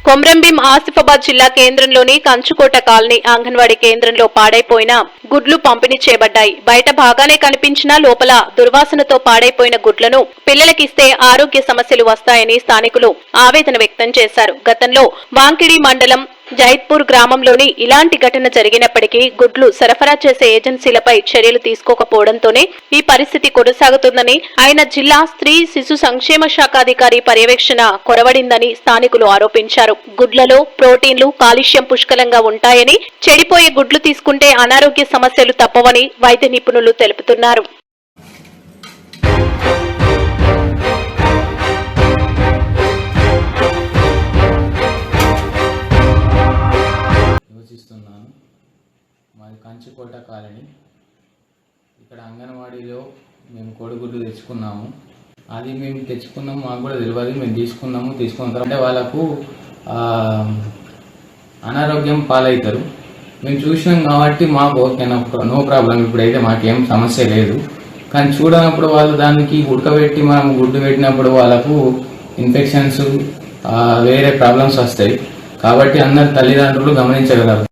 కొమ్రంభీం ఆసిఫాబాద్ జిల్లా కేంద్రంలోని కంచుకోట కాలనీ అంగన్వాడీ కేంద్రంలో పాడైపోయిన గుడ్లు పంపిణీ చేయబడ్డాయి. బయట బాగానే కనిపించినా లోపల దుర్వాసనతో పాడైపోయిన గుడ్లను పిల్లలకిస్తే ఆరోగ్య సమస్యలు వస్తాయని స్థానికులు ఆవేదన వ్యక్తం చేశారు. గతంలో వాంకిడి మండలం జైత్పూర్ గ్రామంలోని ఇలాంటి ఘటన జరిగినప్పటికీ గుడ్లు సరఫరా చేసే ఏజెన్సీలపై చర్యలు తీసుకోకపోవడంతోనే ఈ పరిస్థితి కొనసాగుతుందని, ఆయన జిల్లా స్త్రీ శిశు సంక్షేమ శాఖాధికారి పర్యవేక్షణ కొరవడిందని స్థానికులు ఆరోపించారు. గుడ్లలో ప్రోటీన్లు, కాల్షియం పుష్కలంగా ఉంటాయని, చెడిపోయే గుడ్లు తీసుకుంటే అనారోగ్య సమస్యలు తప్పవని వైద్య నిపుణులు తెలుపుతున్నారు. మాది కంచుకోట కాలనీ. ఇక్కడ అంగన్వాడీలో మేము కోడిగుడ్లు తెచ్చుకున్నాము. అది మేము తెచ్చుకున్నాము, మాకు కూడా తెలియదు. మేము తీసుకున్న తర్వాత వాళ్ళకు అనారోగ్యం పాలవుతారు. మేము చూసినాం కాబట్టి మాకు ఓకే, నో ప్రాబ్లం, ఇప్పుడైతే మాకేం సమస్య లేదు. కానీ చూడనప్పుడు వాళ్ళు దానికి ఉడకబెట్టి మనం గుడ్డు పెట్టినప్పుడు వాళ్ళకు ఇన్ఫెక్షన్స్, వేరే ప్రాబ్లమ్స్ వస్తాయి. కాబట్టి అందరు తల్లిదండ్రులు గమనించగలరు.